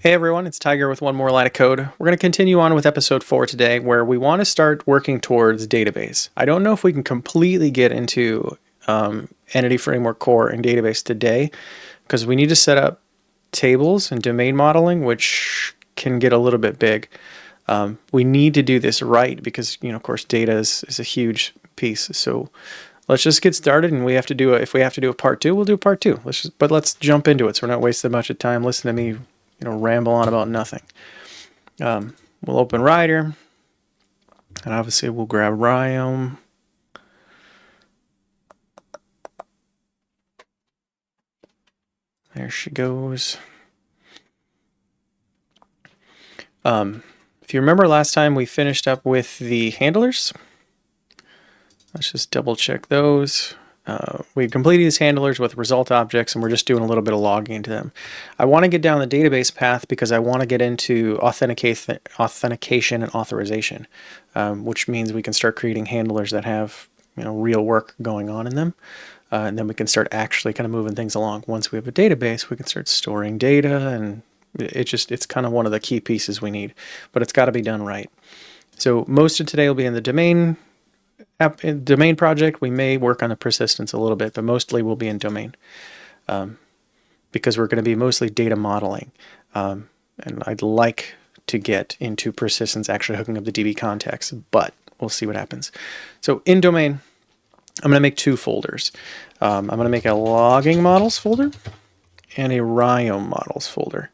Hey everyone, it's Tiger with one more line of code. We're going to continue on with episode 4 today, where we want to start working towards database. I don't know if we can completely get into Entity Framework Core and database today, because we need to set up tables and domain modeling, which can get a little bit big. We need to do this right because, of course, data is a huge piece. So let's just get started, and if we have to do a part 2, we'll do a part 2. But let's jump into it so we're not wasting much of time listening to me ramble on about nothing. We'll open Rider, and obviously we'll grab Riome. There she goes. If you remember last time, we finished up with the handlers. Let's just double check those. We completed these handlers with result objects, and we're just doing a little bit of logging into them. I want to get down the database path because I want to get into authentication and authorization, which means we can start creating handlers that have real work going on in them, and then we can start actually kind of moving things along. Once we have a database, we can start storing data, and it's kind of one of the key pieces we need, but it's got to be done right. So most of today will be in the domain project. We may work on the persistence a little bit, but mostly we'll be in domain because we're going to be mostly data modeling. And I'd like to get into persistence actually hooking up the DbContext, but we'll see what happens. So in domain, I'm going to make 2 folders. I'm going to make a logging models folder and a Riome models folder.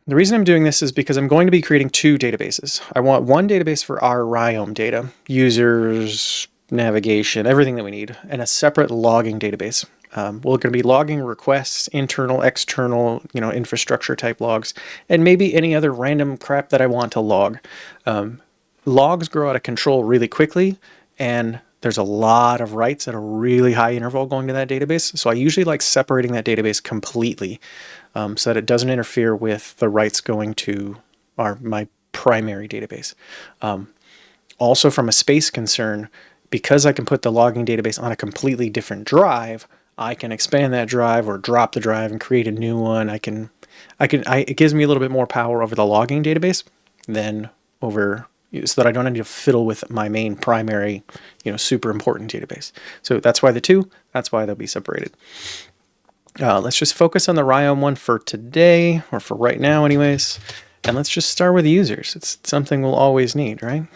The reason I'm doing this is because I'm going to be creating 2 databases. I want one database for our Riome data, users, navigation, everything that we need, and a separate logging database. We're going to be logging requests, internal, external, infrastructure type logs, and maybe any other random crap that I want to log. Logs grow out of control really quickly, and there's a lot of writes at a really high interval going to that database. So I usually like separating that database completely so that it doesn't interfere with the writes going to my primary database. Also, from a space concern, because I can put the logging database on a completely different drive, I can expand that drive or drop the drive and create a new one. It gives me a little bit more power over the logging database than over, so that I don't need to fiddle with my main primary, super important database. So that's why the 2, that's why they'll be separated. Let's just focus on the Riome one for today, or for right now anyways. And let's just start with users. It's something we'll always need, right?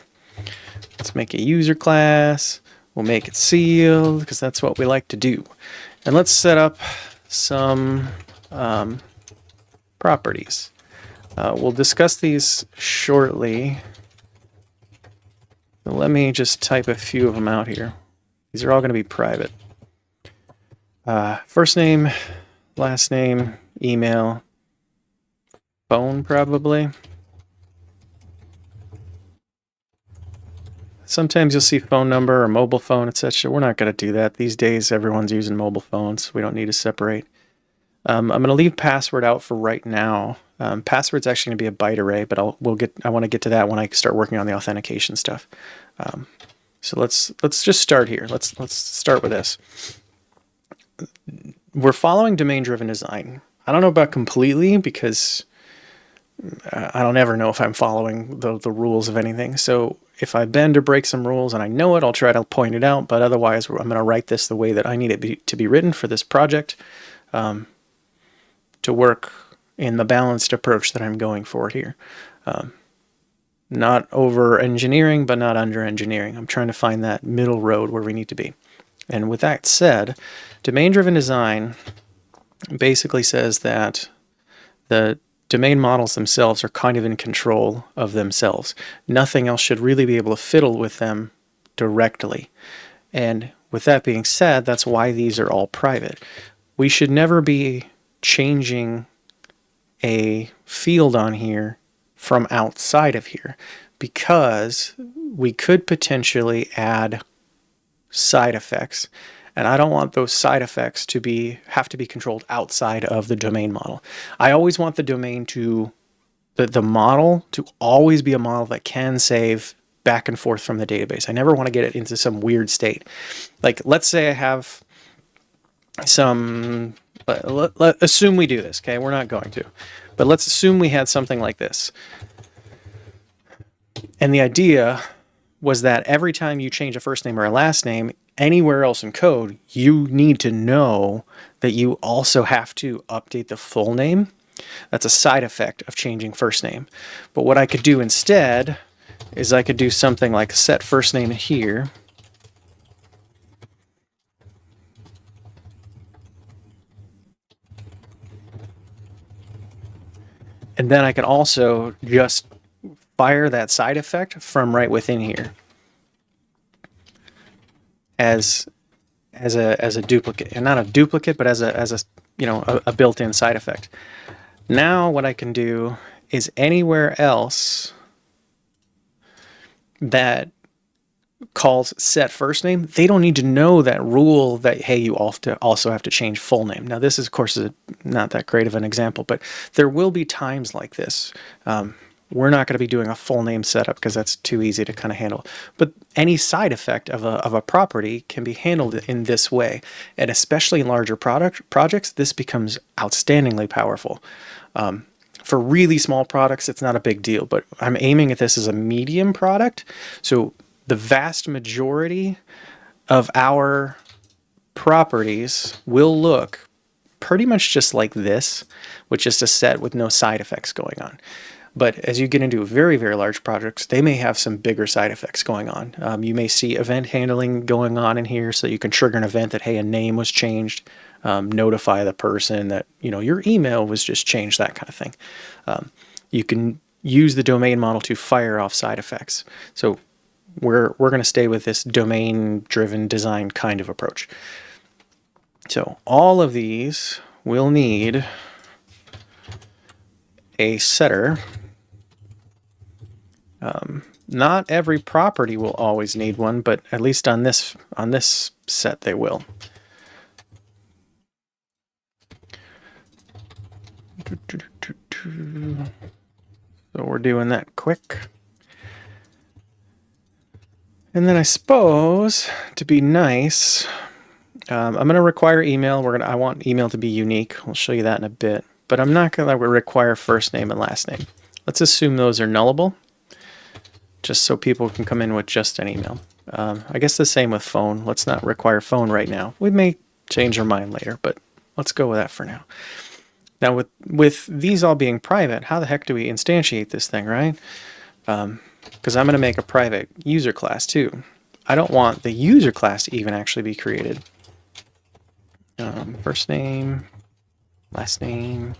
Let's make a user class. We'll make it sealed because that's what we like to do. And let's set up some properties. We'll discuss these shortly. So let me just type a few of them out here. These are all going to be private. First name, last name, email, phone probably. Sometimes you'll see phone number or mobile phone, etc. We're not going to do that. These days, everyone's using mobile phones. We don't need to separate. I'm going to leave password out for right now. Password's actually going to be a byte array, but I want to get to that when I start working on the authentication stuff. So let's just start here. Let's start with this. We're following domain-driven design. I don't know about completely because I don't ever know if I'm following the rules of anything. So if I bend or break some rules and I know it, I'll try to point it out. But otherwise, I'm going to write this the way that I need it to be written for this project to work in the balanced approach that I'm going for here. Not over-engineering, but not under-engineering. I'm trying to find that middle road where we need to be. And with that said, domain-driven design basically says that the domain models themselves are kind of in control of themselves. Nothing else should really be able to fiddle with them directly. And with that being said, that's why these are all private. We should never be changing a field on here from outside of here, because we could potentially add side effects, and I don't want those side effects to have to be controlled outside of the domain model. I always want the domain the model to always be a model that can save back and forth from the database. I never want to get it into some weird state. Like, let's say I have some Let assume we do this, okay? We're not going to. But let's assume we had something like this. And the idea was that every time you change a first name or a last name, anywhere else in code, you need to know that you also have to update the full name. That's a side effect of changing first name. But what I could do instead is I could do something like set first name here. And then I can also just fire that side effect from right within here as a duplicate, and not a duplicate, but as a a built-in side effect. Now what I can do is anywhere else that calls set first name, they don't need to know that rule that, hey, you also have to change full name. Now this is, of course, not that great of an example, but there will be times like this. We're not going to be doing a full name setup because that's too easy to kind of handle. But any side effect of a property can be handled in this way. And especially in larger projects, this becomes outstandingly powerful. For really small products, it's not a big deal, but I'm aiming at this as a medium product. So the vast majority of our properties will look pretty much just like this, with just a set with no side effects going on. But as you get into very, very large projects, they may have some bigger side effects going on. You may see event handling going on in here, so you can trigger an event that, hey, a name was changed, notify the person that, your email was just changed, that kind of thing. You can use the domain model to fire off side effects. So we're going to stay with this domain-driven design kind of approach. So all of these will need a setter. Not every property will always need one, but at least on this set they will. So we're doing that quick. And then I suppose, to be nice, I'm going to require email. I want email to be unique. I'll show you that in a bit. But I'm not going to require first name and last name. Let's assume those are nullable, just so people can come in with just an email. I guess the same with phone. Let's not require phone right now. We may change our mind later, but let's go with that for now. Now with these all being private, how the heck do we instantiate this thing, right? Because I'm going to make a private user class too. I don't want the user class to even actually be created. First name, last name,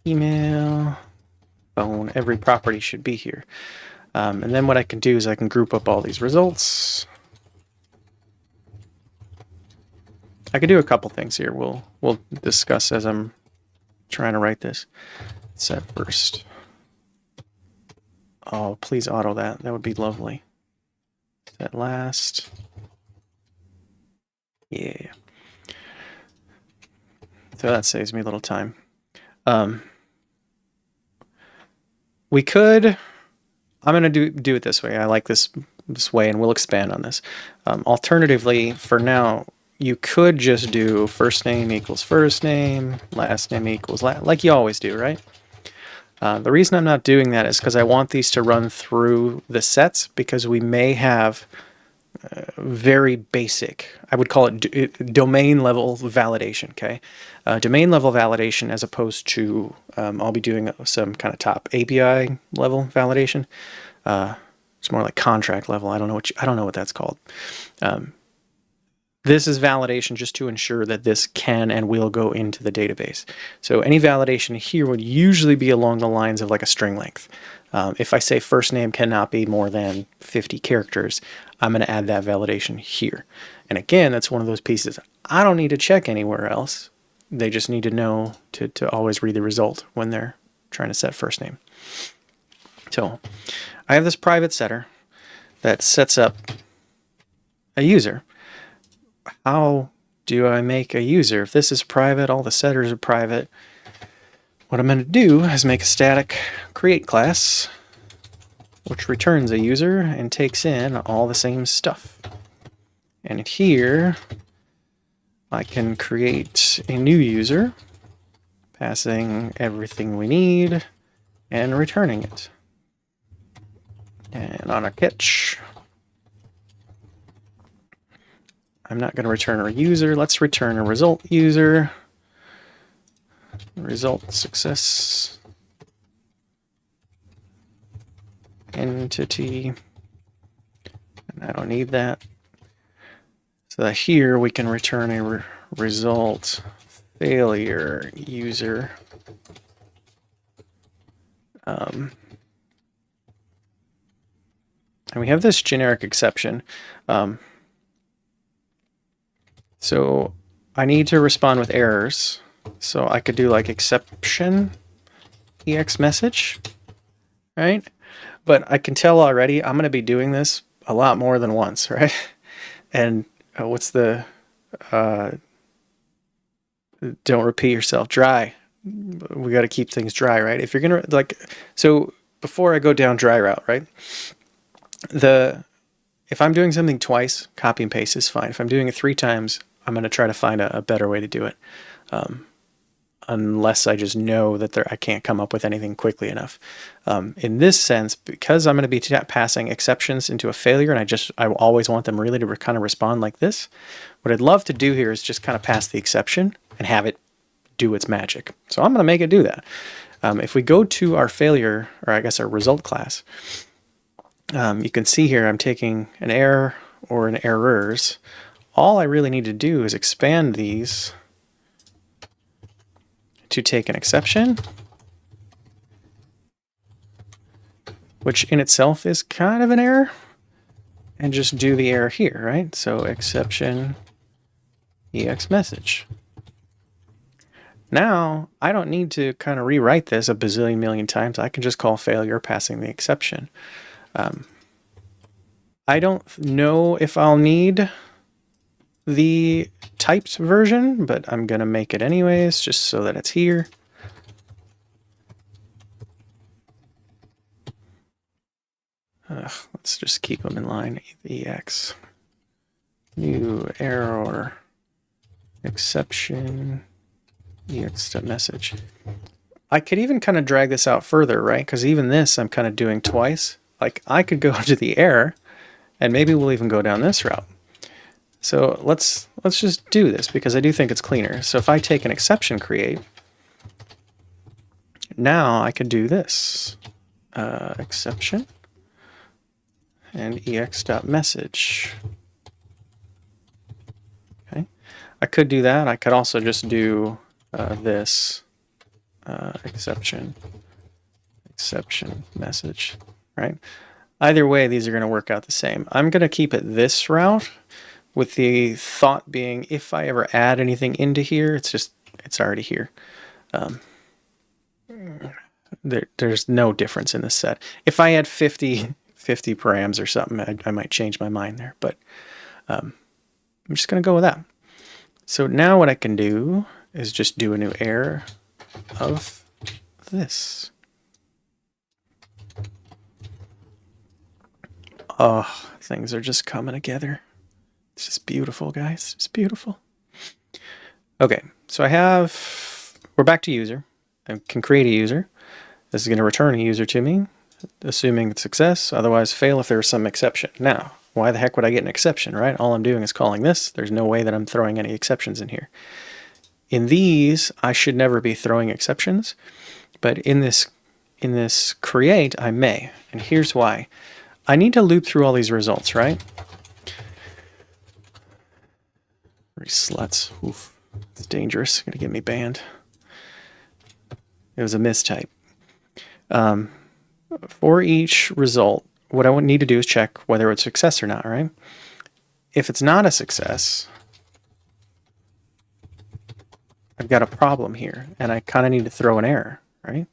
email, phone, every property should be here. And then what I can do is I can group up all these results. I could do a couple things here. We'll discuss as I'm trying to write this. Set first. Oh, please auto that. That would be lovely. Set last. Yeah. So that saves me a little time. We could... I'm going to do it this way. I like this way, and we'll expand on this. Alternatively, for now, you could just do first name equals first name, last name equals like you always do, right? The reason I'm not doing that is because I want these to run through the sets, because we may have very basic, I would call it domain level validation, okay? Domain level validation as opposed to, I'll be doing some kind of top API level validation. It's more like contract level. I don't know what that's called. This is validation just to ensure that this can and will go into the database. So any validation here would usually be along the lines of like a string length. If I say first name cannot be more than 50 characters, I'm going to add that validation here. And again, that's one of those pieces I don't need to check anywhere else. They just need to know to always read the result when they're trying to set first name. So I have this private setter that sets up a user. How do I make a user? If this is private, all the setters are private. What I'm going to do is make a static create class, which returns a user and takes in all the same stuff. And here, I can create a new user, passing everything we need and returning it. And on a catch, I'm not going to return a user. Let's return a result user. Result success. Entity. And I don't need that. So that here we can return a result failure user. And we have this generic exception. So I need to respond with errors. So I could do like exception ex message, right? But I can tell already I'm going to be doing this a lot more than once, right? And what's the don't repeat yourself, dry. We got to keep things dry, right? If you're going to like, so before I go down dry route, right? If I'm doing something twice, copy and paste is fine. If I'm doing it 3 times, I'm going to try to find a better way to do it. Unless I just know that I can't come up with anything quickly enough. In this sense, because I'm going to be passing exceptions into a failure, and I always want them really to kind of respond like this, what I'd love to do here is just kind of pass the exception and have it do its magic. So I'm going to make it do that. If we go to our failure, or I guess our result class, you can see here I'm taking an error or an errors. All I really need to do is expand these to take an exception, which in itself is kind of an error, and just do the error here, right? So exception ex message. Now, I don't need to kind of rewrite this a bazillion million times. I can just call failure passing the exception. I don't know if I'll need the typed version, but I'm going to make it anyways, just so that it's here. Let's just keep them in line. Ex. New error. Exception. Ex.message. I could even kind of drag this out further, right? Because even this I'm kind of doing twice. Like I could go to the error, and maybe we'll even go down this route. So let's just do this because I do think it's cleaner. So if I take an exception create, now I could do this. Exception and ex.message. Okay. I could do that. I could also just do this exception message, right? Either way, these are going to work out the same. I'm going to keep it this route, with the thought being if I ever add anything into here, it's already here. There's no difference in this set. If I add 50 params or something, I might change my mind there, but I'm just going to go with that. So now what I can do is just do a new error of this. Oh, things are just coming together. It's just beautiful, guys. It's beautiful. Okay, so we're back to user. I can create a user. This is going to return a user to me, assuming success, otherwise fail if there's some exception. Now, why the heck would I get an exception, right? All I'm doing is calling this. There's no way that I'm throwing any exceptions in here. In these, I should never be throwing exceptions, but in this create, I may. And here's why. I need to loop through all these results, right? Sluts. Oof. It's dangerous. Gonna get me banned. It was a mistype. For each result, what I would need to do is check whether it's a success or not, right? If it's not a success, I've got a problem here, and I kind of need to throw an error, right?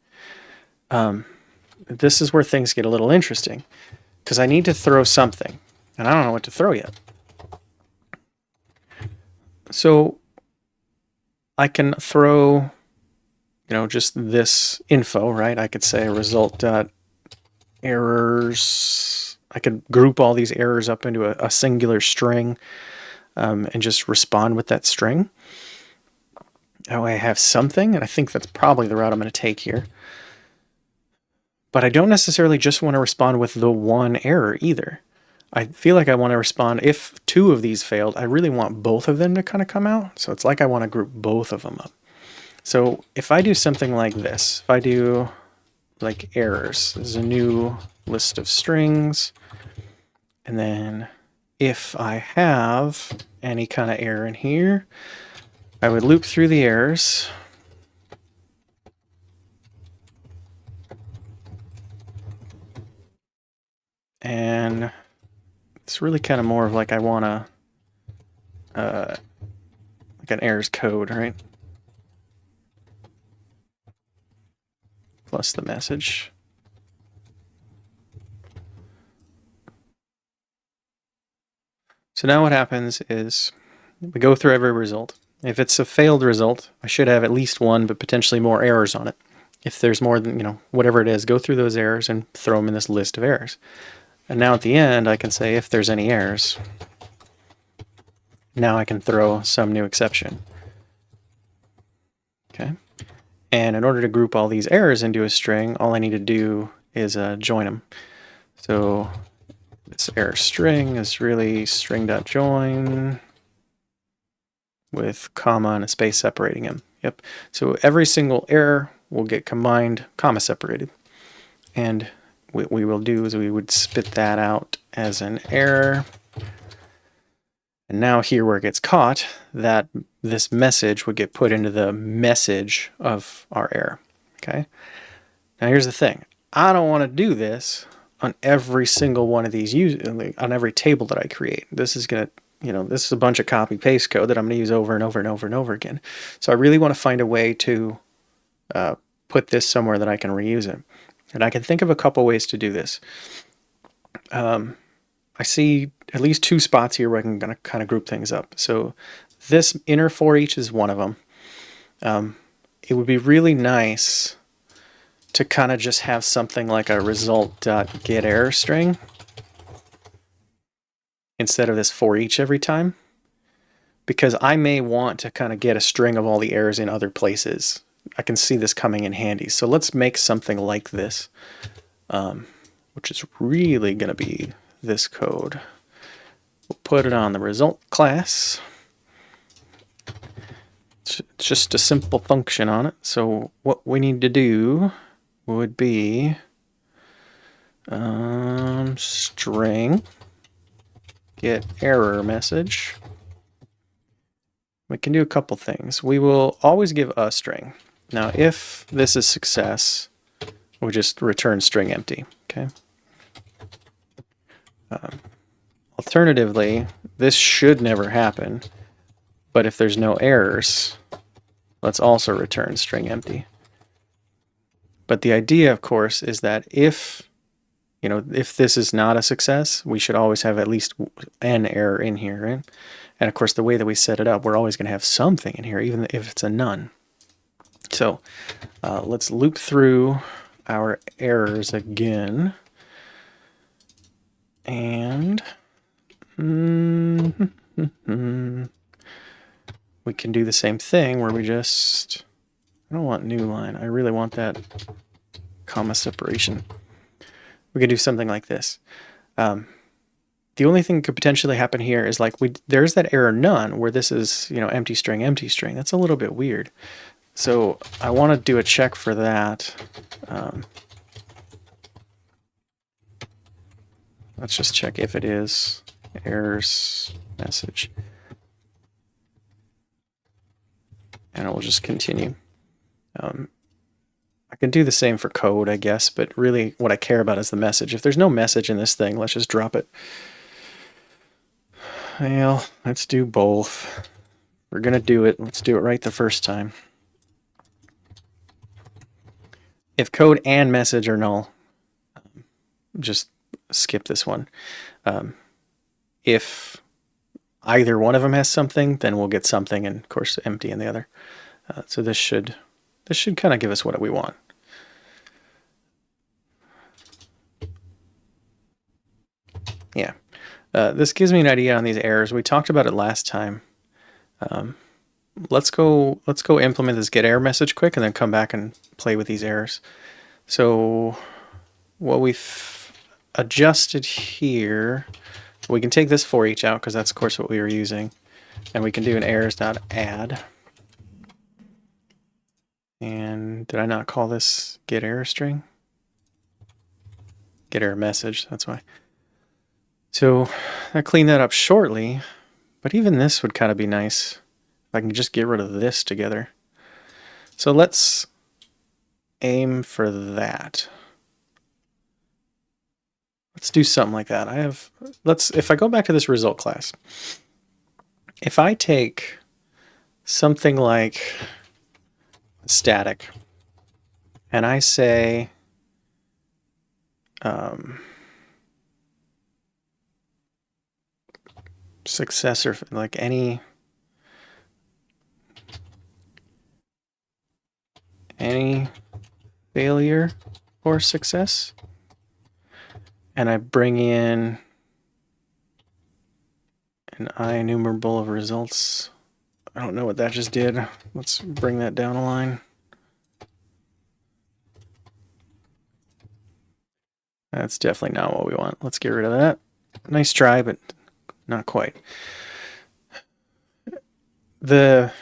This is where things get a little interesting, because I need to throw something, and I don't know what to throw yet. So I can throw, just this info, right? I could say result.errors. I could group all these errors up into a singular string. and just respond with that string. That way I have something, and I think that's probably the route I'm going to take here. But I don't necessarily just want to respond with the one error either. I feel like I want to respond, if two of these failed, I really want both of them to kind of come out. So it's like I want to group both of them up. So if I do something like this, if I do like errors, this is a new list of strings, and then if I have any kind of error in here, I would loop through the errors. And it's really kind of more of like I want to, like an errors code, right? Plus the message. So now what happens is we go through every result. If it's a failed result, I should have at least one, but potentially more errors on it. If there's more than, whatever it is, go through those errors and throw them in this list of errors. And now at the end, I can say if there's any errors. Now I can throw some new exception. Okay. And in order to group all these errors into a string, all I need to do is join them. So this error string is really string.join with comma and a space separating them. Yep. So every single error will get combined, comma separated. And what we will do is we would spit that out as an error. And now here where it gets caught, that this message would get put into the message of our error. Okay. Now here's the thing. I don't want to do this on every single one of these, on every table that I create. This is going to, this is a bunch of copy paste code that I'm going to use over and over and over and over again. So I really want to find a way to put this somewhere that I can reuse it. And I can think of a couple ways to do this. I see at least two spots here where I can kind of group things up. So this inner for each is one of them. It would be really nice to kind of just have something like a result.getError string instead of this for each every time, because I may want to kind of get a string of all the errors in other places. I can see this coming in handy. So let's make something like this, which is really going to be this code. We'll put it on the result class. It's just a simple function on it. So what we need to do would be string get error message. We can do a couple things. We will always give a string. Now if this is success, we just return string empty. Okay. Alternatively, this should never happen, but if there's no errors, let's also return string empty. But the idea, of course, is that if this is not a success, we should always have at least an error in here, right? And of course, the way that we set it up, we're always going to have something in here, even if it's a none. So let's loop through our errors again. And we can do the same thing where we just, I don't want new line. I really want that comma separation. We can do something like this. The only thing that could potentially happen here is like there's that error none where this is, empty string, empty string. That's a little bit weird. So I want to do a check for that. Let's just check if it is errors message. And it will just continue. I can do the same for code, I guess, but really what I care about is the message. If there's no message in this thing, let's just drop it. Well, let's do both. We're going to do it. Let's do it right the first time. If code and message are null, just skip this one. If either one of them has something, then we'll get something, and of course empty in the other. So this should kind of give us what we want. Yeah. This gives me an idea on these errors. We talked about it last time. Let's go implement this get error message quick and then come back and play with these errors. So what we've adjusted here, we can take this for each out because that's of course what we were using, and we can do an errors.add. And did I not call this get error string? Get error message, that's why. So I clean that up shortly, but even this would kind of be nice if I can just get rid of this together. So let's aim for that. Let's do something like that. If I go back to this result class, if I take something like static and I say success, or like any failure or success, and I bring in an IEnumerable of results. I don't know what that just did. Let's bring that down a line. That's definitely not what we want. Let's get rid of that. Nice try, but not quite. It's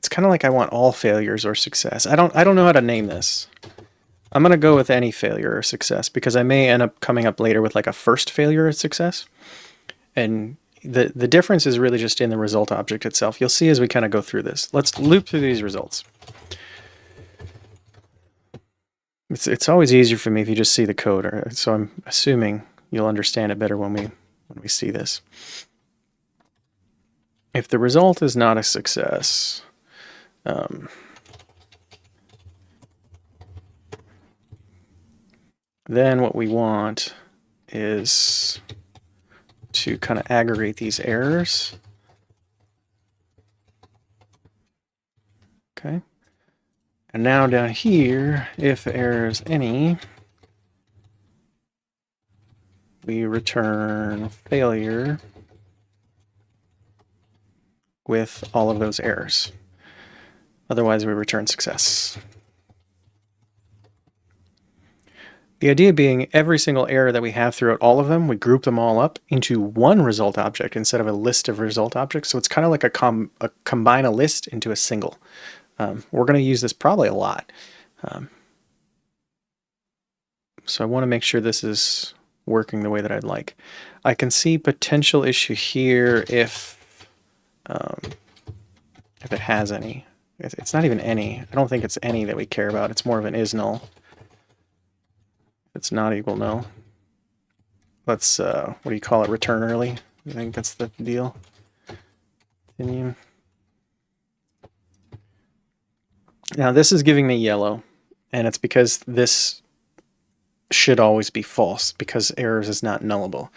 kind of like I want all failures or success. I don't know how to name this. I'm gonna go with any failure or success because I may end up coming up later with like a first failure or success. And the difference is really just in the result object itself. You'll see as we kind of go through this. Let's loop through these results. It's always easier for me if you just see the code, so I'm assuming you'll understand it better when we see this. If the result is not a success, then what we want is to kind of aggregate these errors. Okay. And now down here, if errors any, we return failure with all of those errors. Otherwise, we return success. The idea being every single error that we have throughout all of them, we group them all up into one result object instead of a list of result objects. So it's kind of like combine a list into a single. We're going to use this probably a lot. So I want to make sure this is working the way that I'd like. I can see potential issue here if it has any. It's not even any. I don't think it's any that we care about. It's more of an is null. It's not equal null. Let's, what do you call it, return early? I think that's the deal. Continue. Now this is giving me yellow, and it's because this should always be false, because errors is not nullable.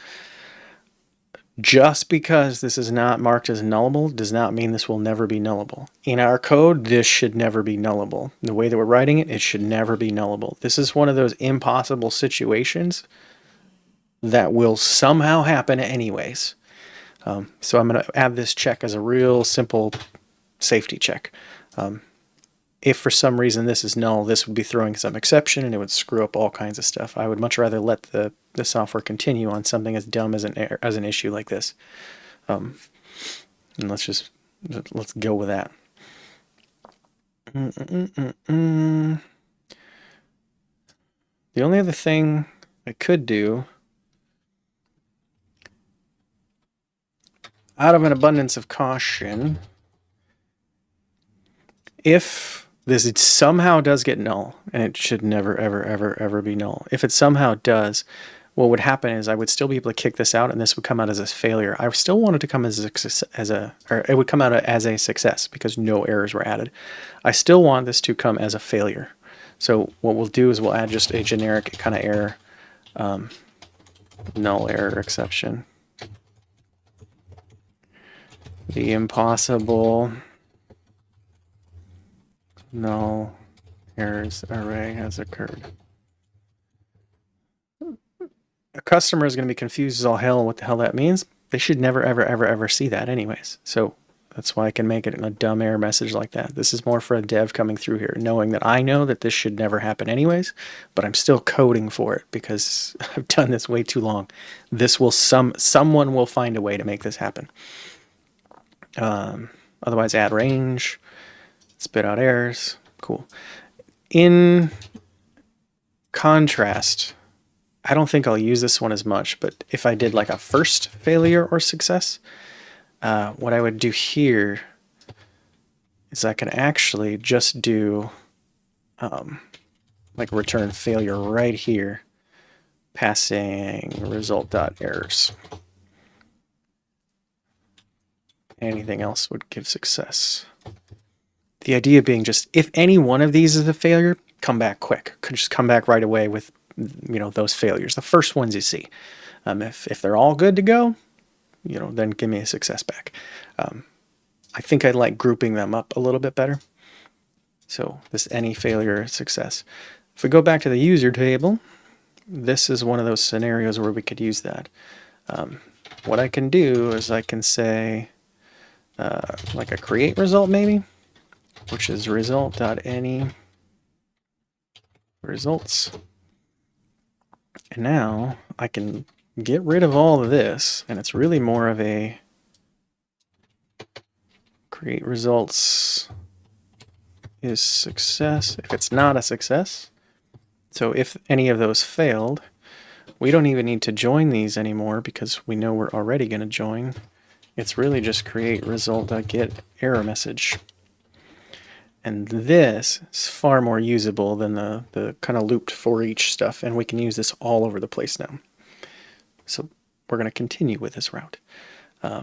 Just because this is not marked as nullable does not mean this will never be nullable. In our code, this should never be nullable. The way that we're writing it, it should never be nullable. This is one of those impossible situations that will somehow happen anyways. So I'm going to add this check as a real simple safety check. If for some reason this is null, this would be throwing some exception and it would screw up all kinds of stuff. I would much rather let the software continue on something as dumb as an issue like this. And let's go with that. The only other thing I could do, out of an abundance of caution, if this somehow does get null, and it should never, ever, ever, ever be null. If it somehow does, what would happen is I would still be able to kick this out, and this would come out as a failure. I still want it to come as it would come out as a success because no errors were added. I still want this to come as a failure. So what we'll do is we'll add just a generic kind of error, null error exception. The impossible null errors array has occurred. a customer is going to be confused as all hell what the hell that means. They should never, ever, ever, ever see that anyways. So that's why I can make it in a dumb error message like that. This is more for a dev coming through here, knowing that I know that this should never happen anyways, but I'm still coding for it because I've done this way too long. This will someone will find a way to make this happen. Otherwise, add range, spit out errors. Cool. In contrast, I don't think I'll use this one as much, but if I did like a first failure or success, what I would do here is I can actually just do like return failure right here, passing result.errors. Anything else would give success. The idea being just if any one of these is a failure, come back quick. Could just come back right away with those failures, the first ones you see. If they're all good to go, then give me a success back. I think I like grouping them up a little bit better. So this any failure success. If we go back to the user table, this is one of those scenarios where we could use that. What I can do is I can say like a create result maybe, which is result.any results. And now I can get rid of all of this, and it's really more of a create results is success if it's not a success. So if any of those failed, we don't even need to join these anymore because we know we're already going to join. It's really just create result.get error message. And this is far more usable than the kind of looped for each stuff, and we can use this all over the place now. So we're going to continue with this route. We'll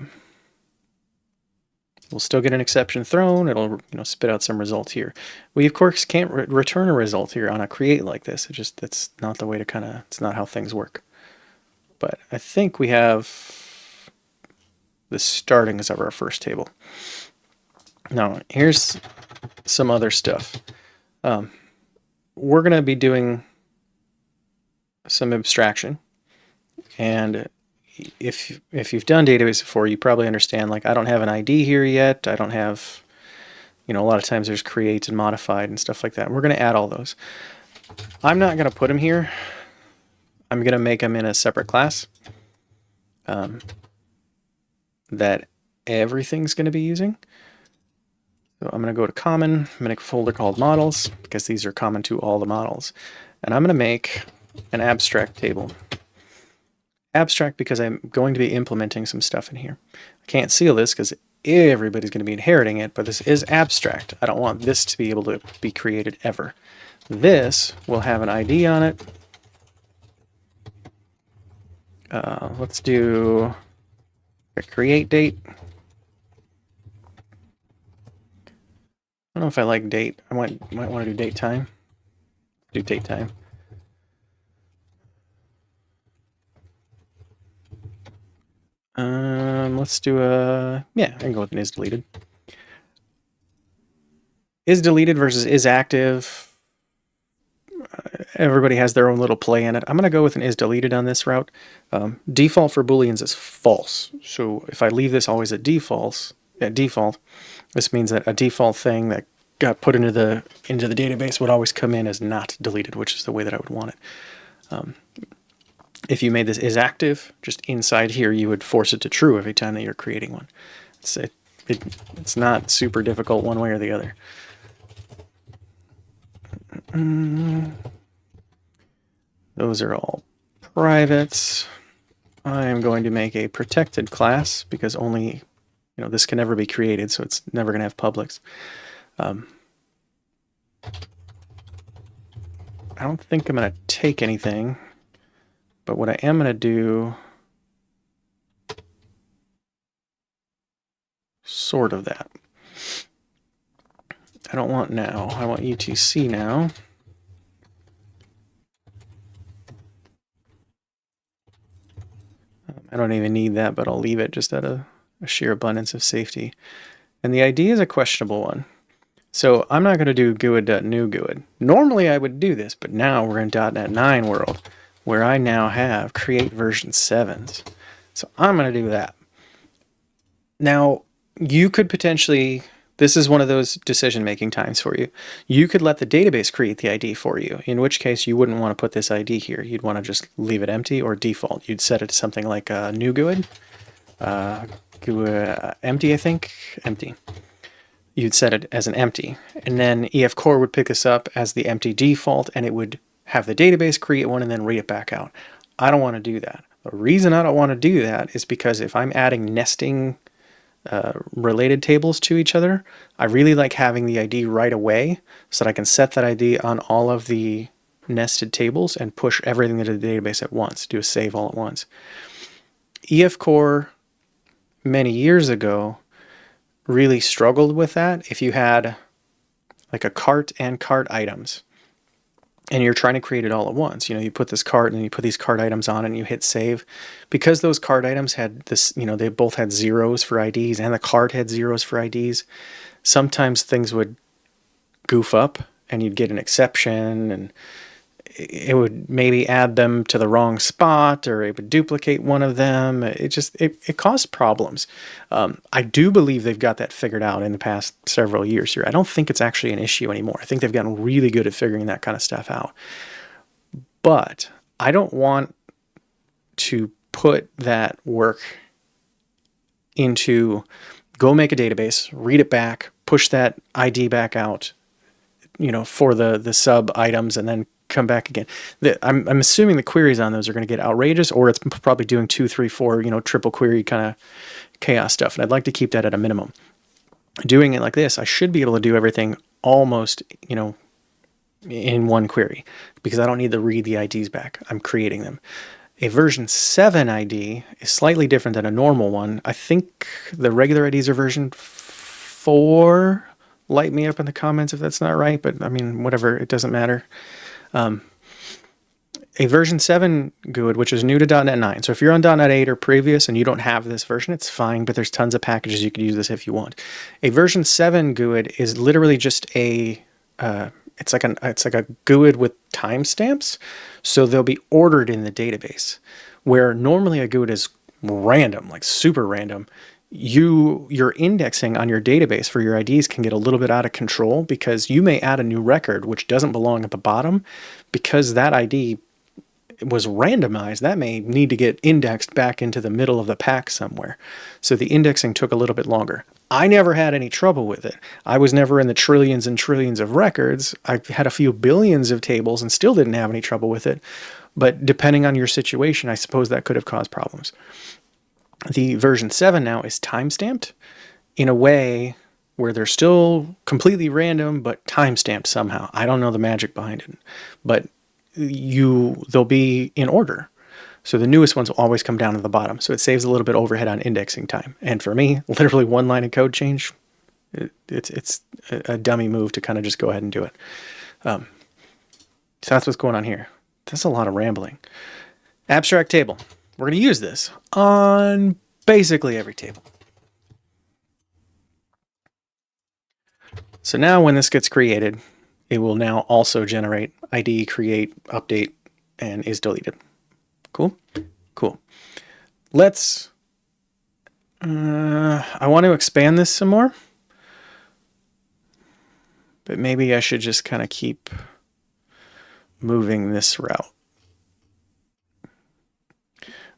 still get an exception thrown. It'll spit out some results here. We of course can't return a result here on a create like this. That's not the way to it's not how things work. But I think we have the startings of our first table. Now here's some other stuff. We're going to be doing some abstraction, and if you've done database before, you probably understand, like, I don't have an ID here yet. I don't have, a lot of times there's create and modified and stuff like that. We're going to add all those. I'm not going to put them here. I'm going to make them in a separate class that everything's going to be using. So I'm going to go to common, make a folder called models, because these are common to all the models. And I'm going to make an abstract table. Abstract because I'm going to be implementing some stuff in here. I can't seal this because everybody's going to be inheriting it, but this is abstract. I don't want this to be able to be created ever. This will have an ID on it. Let's do a create date. I don't know if I like date. I might want to do date time. Do date time. Let's do I can go with an is deleted. Is deleted versus is active. Everybody has their own little play in it. I'm going to go with an is deleted on this route. Default for Booleans is false. So if I leave this always at default, this means that a default thing that got put into the database would always come in as not deleted, which is the way that I would want it. If you made this is active, just inside here, you would force it to true every time that you're creating one. It's not super difficult one way or the other. Those are all privates. I am going to make a protected class because only, this can never be created, so it's never going to have publics. I don't think I'm going to take anything, but what I am going to do, sort of that. I don't want now. I want UTC now. I don't even need that, but I'll leave it just out of a sheer abundance of safety. And the ID is a questionable one. So I'm not going to do GUID.new GUID. Normally I would do this, but now we're in .NET 9 world. where I now have create version 7s. So I'm going to do that. Now, you could potentially, this is one of those decision-making times for you. You could let the database create the ID for you, in which case you wouldn't want to put this ID here. You'd want to just leave it empty or default. You'd set it to something like new GUID, empty, I think, empty. You'd set it as an empty, and then EF Core would pick this up as the empty default, and it would have the database create one and then read it back out. I don't want to do that. The reason I don't want to do that is because if I'm adding nesting related tables to each other, I really like having the ID right away so that I can set that ID on all of the nested tables and push everything into the database at once, do a save all at once. EF Core many years ago really struggled with that. If you had like a cart and cart items and you're trying to create it all at once, you put this cart and you put these cart items on and you hit save, because those cart items had this, they both had zeros for IDs and the cart had zeros for IDs. Sometimes things would goof up and you'd get an exception, and it would maybe add them to the wrong spot, or it would duplicate one of them. It caused problems. I do believe they've got that figured out in the past several years here. I don't think it's actually an issue anymore. I think they've gotten really good at figuring that kind of stuff out. But I don't want to put that work into go make a database, read it back, push that ID back out, for the sub items, and then come back again. I'm assuming the queries on those are going to get outrageous, or it's probably doing 2, 3, 4, triple query kind of chaos stuff. And I'd like to keep that at a minimum. Doing it like this, I should be able to do everything almost, in one query, because I don't need to read the IDs back. I'm creating them. A version 7 ID is slightly different than a normal one. I think the regular IDs are version 4. Light me up in the comments if that's not right, but I mean, whatever, it doesn't matter. A version 7 GUID, which is new to .NET 9. So if you're on .NET 8 or previous and you don't have this version, it's fine, but there's tons of packages you could use this if you want. A version 7 GUID is literally just it's like a GUID with timestamps, so they'll be ordered in the database. Where normally a GUID is random, like super random. Your indexing on your database for your IDs can get a little bit out of control, because you may add a new record which doesn't belong at the bottom. Because that ID was randomized, that may need to get indexed back into the middle of the pack somewhere. So the indexing took a little bit longer. I never had any trouble with it. I was never in the trillions and trillions of records. I had a few billions of tables and still didn't have any trouble with it. But depending on your situation, I suppose that could have caused problems. The version 7 now is timestamped in a way where they're still completely random, but timestamped somehow. I don't know the magic behind it, but they'll be in order. So the newest ones will always come down to the bottom. So it saves a little bit overhead on indexing time. And for me, literally one line of code change, it's a dummy move to kind of just go ahead and do it. So that's what's going on here. That's a lot of rambling. Abstract table. We're going to use this on basically every table. So now when this gets created, it will now also generate ID, create, update, and is deleted. Cool? Cool. Let's, I want to expand this some more, but maybe I should just kind of keep moving this route.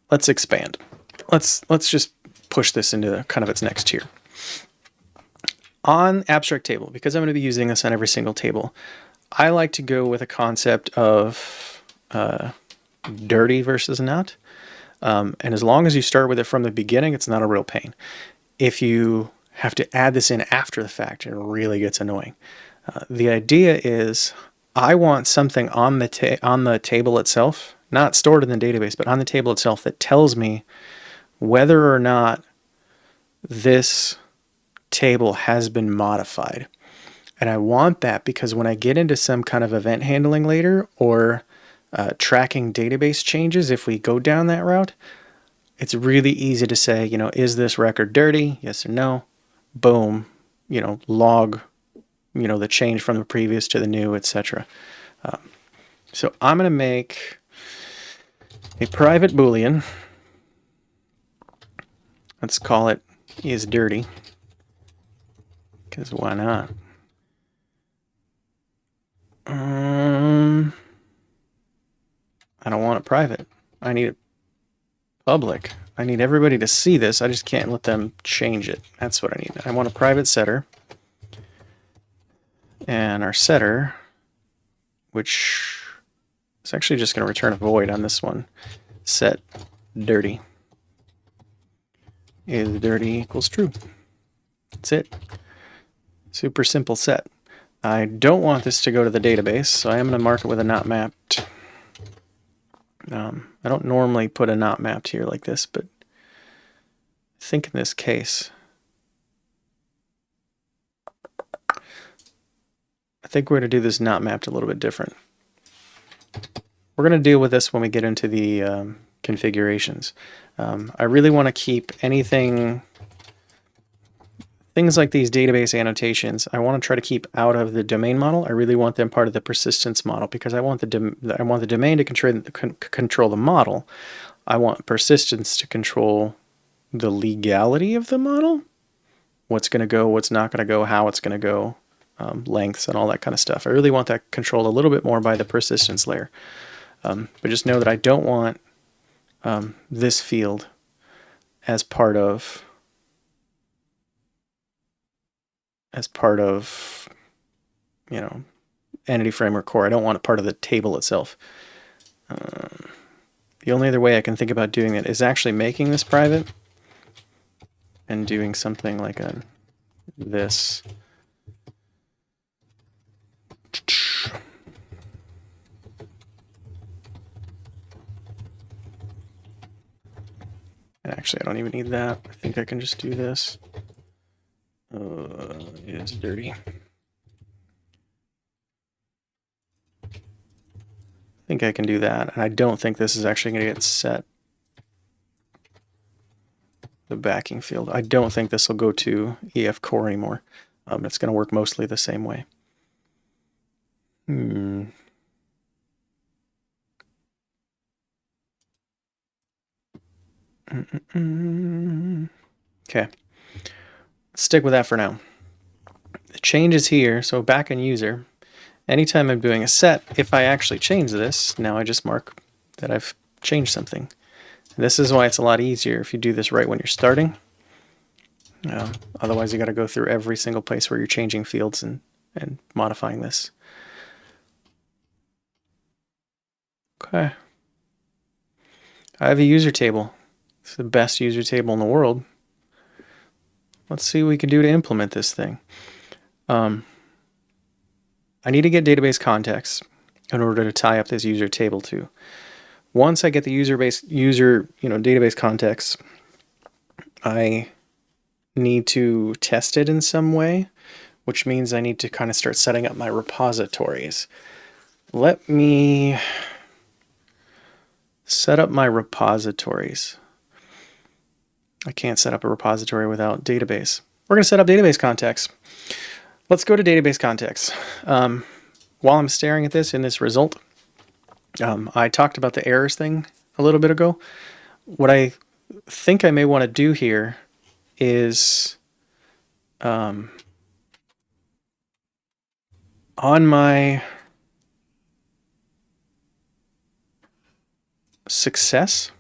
Let's expand. Let's just push this into kind of its next tier. On abstract table, because I'm going to be using this on every single table, I like to go with a concept of dirty versus not. And as long as you start with it from the beginning, it's not a real pain. If you have to add this in after the fact, it really gets annoying. The idea is I want something on the table itself, not stored in the database, but on the table itself, that tells me whether or not this table has been modified. And I want that because when I get into some kind of event handling later, or tracking database changes, if we go down that route, it's really easy to say, is this record dirty? Yes or no? Boom, log, the change from the previous to the new, etc. So I'm going to make a private Boolean. Let's call it is dirty, because why not? I don't want it private. I need it public. I need everybody to see this. I just can't let them change it. That's what I need. I want a private setter. And our setter, which is actually just going to return a void on this one, set dirty. Is dirty equals true. That's it. Super simple set. I don't want this to go to the database, so I am going to mark it with a not mapped. I don't normally put a not mapped here like this, but I think in this case, I think we're going to do this not mapped a little bit different. We're going to deal with this when we get into the configurations. I really want to keep things like these database annotations, I want to try to keep out of the domain model. I really want them part of the persistence model because I want the domain to control the model. I want persistence to control the legality of the model, what's going to go, what's not going to go, how it's going to go, lengths and all that kind of stuff. I really want that controlled a little bit more by the persistence layer. But just know that I don't want this field as part of Entity Framework Core. I don't want it part of the table itself. The only other way I can think about doing it is actually making this private and doing something like this. And actually, I don't even need that. I think I can just do this. It's dirty. I think I can do that, and I don't think this is actually going to get set. The backing field. I don't think this will go to EF core anymore. It's going to work mostly the same way. Okay. Let's stick with that for now. The change is here, so back in user. Anytime I'm doing a set, if I actually change this, now I just mark that I've changed something. And this is why it's a lot easier if you do this right when you're starting. Otherwise, you got to go through every single place where you're changing fields and modifying this. Okay. I have a user table. It's the best user table in the world. Let's see what we can do to implement this thing. I need to get database context in order to tie up this user table to. Once I get the database context, I need to test it in some way, which means I need to kind of start setting up my repositories. Let me set up my repositories. I can't set up a repository without database. We're going to set up database context. Let's go to database context. While I'm staring at this in this result, I talked about the errors thing a little bit ago. What I think I may want to do here is on my success,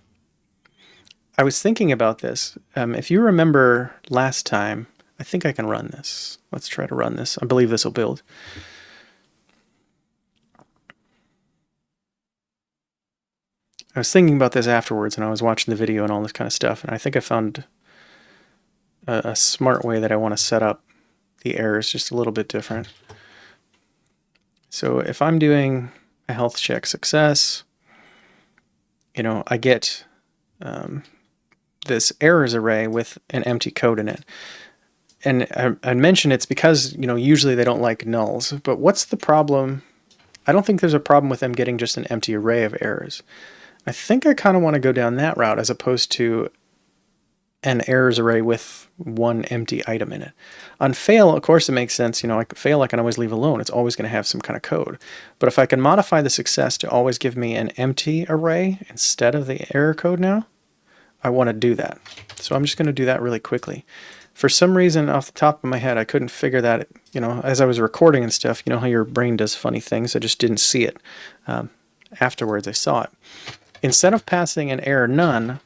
I was thinking about this. If you remember last time, I think I can run this. Let's try to run this. I believe this will build. I was thinking about this afterwards, and I was watching the video and all this kind of stuff, and I think I found a smart way that I want to set up the errors just a little bit different. So if I'm doing a health check success, I get this errors array with an empty code in it. And I mentioned it's because, usually they don't like nulls. But what's the problem? I don't think there's a problem with them getting just an empty array of errors. I think I kind of want to go down that route as opposed to an errors array with one empty item in it. On fail, of course, it makes sense. Like fail, I can always leave alone. It's always going to have some kind of code. But if I can modify the success to always give me an empty array instead of the error code now, I want to do that. So I'm just going to do that really quickly. For some reason, off the top of my head, I couldn't figure that, as I was recording and stuff, how your brain does funny things. I just didn't see it. Afterwards, I saw it. Instead of passing an error none,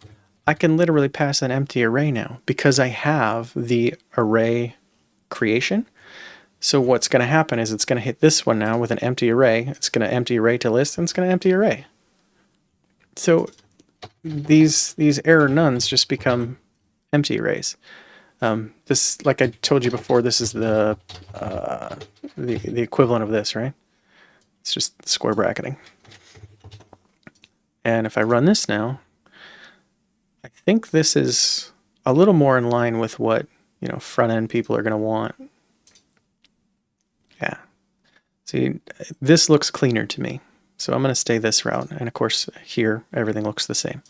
I can literally pass an empty array now because I have the array creation. So what's going to happen is it's going to hit this one now with an empty array. It's going to empty array to list, and it's going to empty array. So these error nones just become empty arrays. This, like I told you before, this is the equivalent of this, right? It's just square bracketing. And if I run this now, I think this is a little more in line with what front end people are going to want. Yeah. See, this looks cleaner to me, so I'm going to stay this route. And of course, here everything looks the same.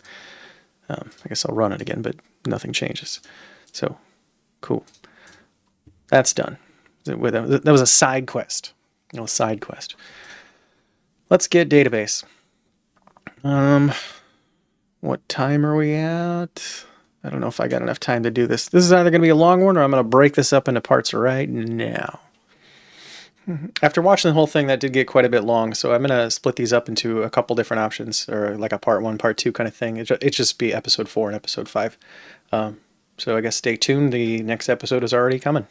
I guess I'll run it again, but nothing changes. So. Cool. That's done. That was a side quest. Side quest. Let's get database. What time are we at? I don't know if I got enough time to do this. This is either going to be a long one or I'm going to break this up into parts right now. After watching the whole thing, that did get quite a bit long, so I'm going to split these up into a couple different options, or like a part 1, part 2 kind of thing. It just be episode 4 and episode 5. So I guess stay tuned. The next episode is already coming.